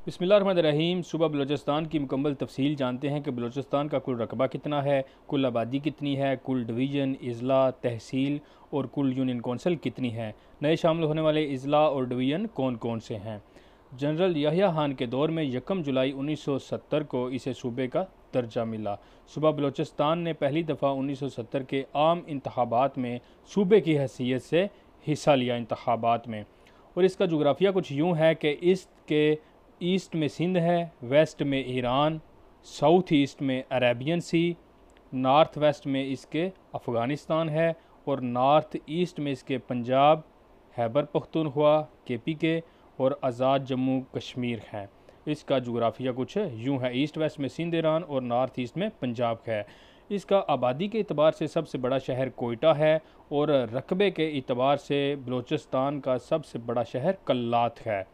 बिस्मिल्लाहिर्रहमानिर्रहीम। सुबह बलूचिस्तान की मुकम्मल तफसील जानते हैं कि बलूचिस्तान का कुल रकबा कितना है, कुल आबादी कितनी है, कुल डिवीज़न, अज़ला, तहसील और कुल यूनियन कौंसल कितनी है। नए शामिल होने वाले अज़ला और डिवीज़न कौन कौन से हैं। जनरल याहिया खान के दौर में 1 जुलाई 1970 को इसे सूबे का दर्जा मिला। सुबह बलूचिस्तान ने पहली दफ़ा 1970 के आम इंतखाबात में सूबे की हैसियत से हिस्सा लिया इंतखाबात में। और इसका जोग्राफिया कुछ यूँ है कि ईस्ट में सिंध है, वेस्ट में ईरान, साउथ ईस्ट में अरेबियन सी, नॉर्थ वेस्ट में इसके अफ़गानिस्तान है और नॉर्थ ईस्ट में इसके पंजाब, खैबर पख्तूनख्वा, KPK और आज़ाद जम्मू कश्मीर है। इसका जोग्राफिया कुछ यूँ है, ईस्ट वेस्ट में सिंध ईरान और नॉर्थ ईस्ट में पंजाब है। इसका आबादी के अतबार से सबसे बड़ा शहर कोयटा है और रकबे के अतबार से बलूचिस्तान का सबसे बड़ा शहर कल्लात है।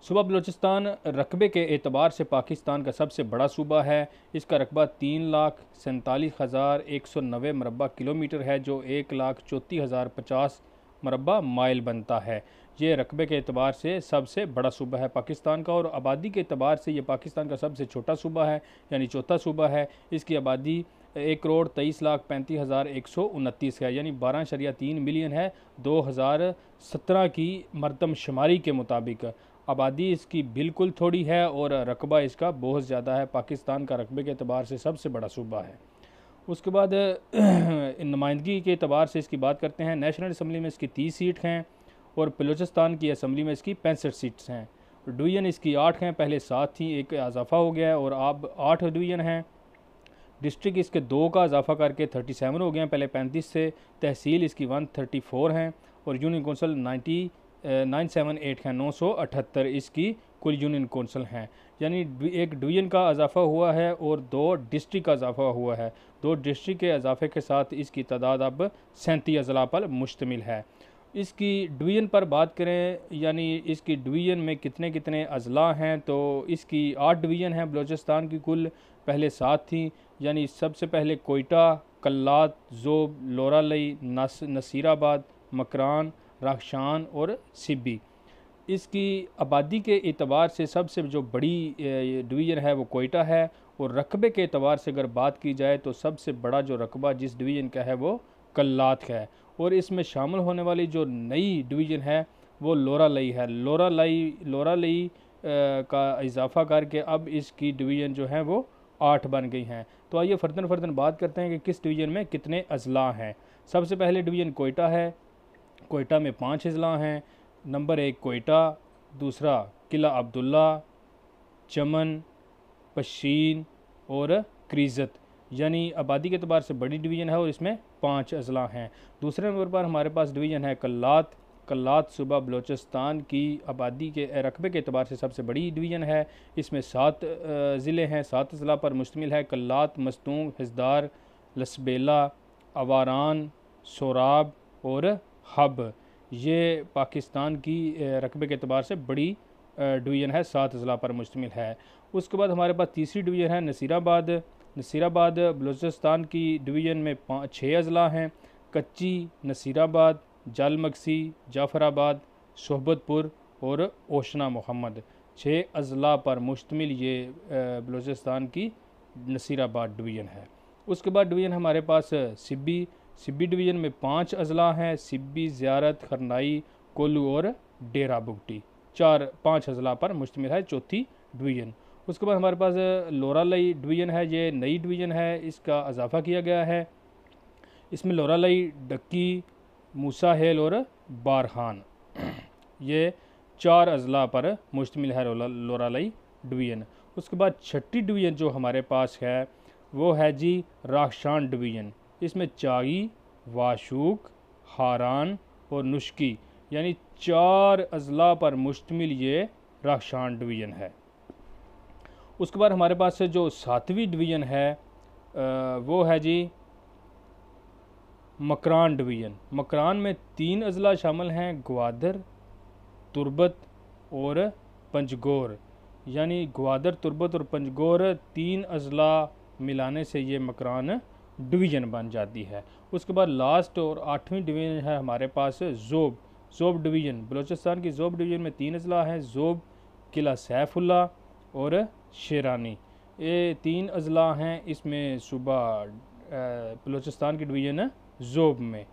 सूबा बलूचिस्तान रकबे के एतबार से पाकिस्तान का सबसे बड़ा सूबा है। इसका रकबा 3,47,190 मरबा किलोमीटर है, जो 1,34,050 मरबा माइल बनता है। ये रकबे के एतबार से सबसे बड़ा सूबा है पाकिस्तान का, और आबादी के एतबार से ये पाकिस्तान का सबसे छोटा सूबा है, यानी चौथा सूबा है। इसकी आबादी 1,23,35,129 है, यानी 12.3 मिलियन है 2017 की मरदमशुमारी के मुताबिक। आबादी इसकी बिल्कुल थोड़ी है और रकबा इसका बहुत ज़्यादा है। पाकिस्तान का रकबे के अतबार से सबसे बड़ा सूबा है। उसके बाद नुमाइंदगी के अतबार से इसकी बात करते हैं। नेशनल असम्बली में इसकी 30 सीट हैं और बलूचिस्तान की असम्बली में इसकी 65 सीट्स हैं। डिवीज़न इसकी 8 हैं, पहले 7 थी, एक इजाफा हो गया है और अब 8 डिवीज़न हैं। डिस्ट्रिक्ट इसके 2 का इजाफा करके 37 हो गए हैं, पहले 35 से। तहसील इसकी 134 हैं और यूनियन कौंसल 978 हैं, 978 इसकी कुल यूनियन कौंसल हैं। यानी एक डिवीज़न का इजाफा हुआ है और 2 डिस्ट्रिक्ट का इजाफा हुआ है। 2 डिस्ट्रिक्ट के इजाफे के साथ इसकी तादाद अब 37 अजला पर मुश्तमिल है। इसकी डिवीज़न पर बात करें, यानी इसकी डिवीज़न में कितने कितने अजला हैं, तो इसकी 8 डिवीज़न हैं बलूचिस्तान की कुल, पहले 7 थी। यानी सबसे पहले कोयटा, कल्लात, जोब, लोरालई, नसीराबाद, मकरान, राखशान और सिब्बी। इसकी आबादी के एतबार से सबसे जो बड़ी डिवीज़न है वो कोयटा है, और रकबे के एतबार से अगर बात की जाए तो सबसे बड़ा जो रकबा जिस डिवीज़न का है वो कल्लात है। और इसमें शामिल होने वाली जो नई डिवीज़न है वो लोरालई है। लोरालई का इजाफा करके अब इसकी डिवीज़न जो है वो 8 बन गई हैं। तो आइए फ़र्दन बात करते हैं कि किस डिवीज़न में कितने अजला हैं। सबसे पहले डिवीज़न कोयटा है। कोयटा में 5 अजला हैं। नंबर 1 कोयटा, दूसरा किला अब्दुल्ला, चमन, पशीन और क्रीज़त। यानी आबादी के अतबार से बड़ी डिवीज़न है और इसमें 5 अजला हैं। दूसरे नंबर पर हमारे पास डिवीज़न है कल्लात। कल्लात सूबा बलूचिस्तान की आबादी के रकबे के अतबार से सबसे बड़ी डिवीज़न है। इसमें 7 ज़िले हैं, 7 अजला पर मुश्तमिल है। कल्लात, मस्तूम, हिजदार, लसबेला, अवारान, सोराब और हब। ये पाकिस्तान की रकबे के अतबार से बड़ी डिवीज़न है, 7 अजला पर मुश्तमिल है। उसके बाद हमारे पास तीसरी डिवीज़न है नसीराबाद। नसीराबाद बलूचिस्तान की डिवीज़न में 6 अजला हैं। कच्ची, नसीराबाद, जालमगसी, जाफराबाद, सोहबतपुर और ओशना मोहम्मद। 6 अजला पर मुश्तमिल ये बलूचिस्तान की नसीराबाद डिवीज़न है। उसके बाद डिवीज़न हमारे पास सिब्बी। सिब्बी डिवीज़न में 5 अजला हैं। सिब्बी, ज़ियारत, खरनाई, कोल्लू और डेरा बुगटी। 5 अजला पर मुश्तमिल है चौथी डिवीज़न। उसके बाद हमारे पास लोरालई डिवीज़न है। ये नई डिवीज़न है, इसका इजाफा किया गया है। इसमें लोरालई, डक्की, मूसा हेल और बारहान, ये 4 अजला पर मुश्तमिल है लोरालई डिवीज़न। उसके बाद छठी डिवीज़न जो हमारे पास है वो है जी राखशान डिवीज़न। इसमें चागी, वाशूक, हारान और नुश्की, यानी 4 अजला पर मुश्तमिल ये राखशान डिवीज़न है। उसके बाद हमारे पास जो 7वीं डिवीज़न है वो है जी मकरान डिवीज़न। मकरान में 3 अजला शामिल हैं, ग्वादर, तुर्बत और पंजगोर। यानी ग्वादर, तुर्बत और पंजगोर 3 अजला मिलाने से ये मकरान डिवीज़न बन जाती है। उसके बाद लास्ट और 8वीं डिवीज़न है हमारे पास जोब डिवीज़न। बलूचिस्तान की जोब डिवीज़न में 3 अजला हैं, जोब, किला सैफुल्ला और शेरानी। ये 3 अजला हैं इसमें। सूबा बलूचिस्तान की डिवीज़न है ज़ोब में।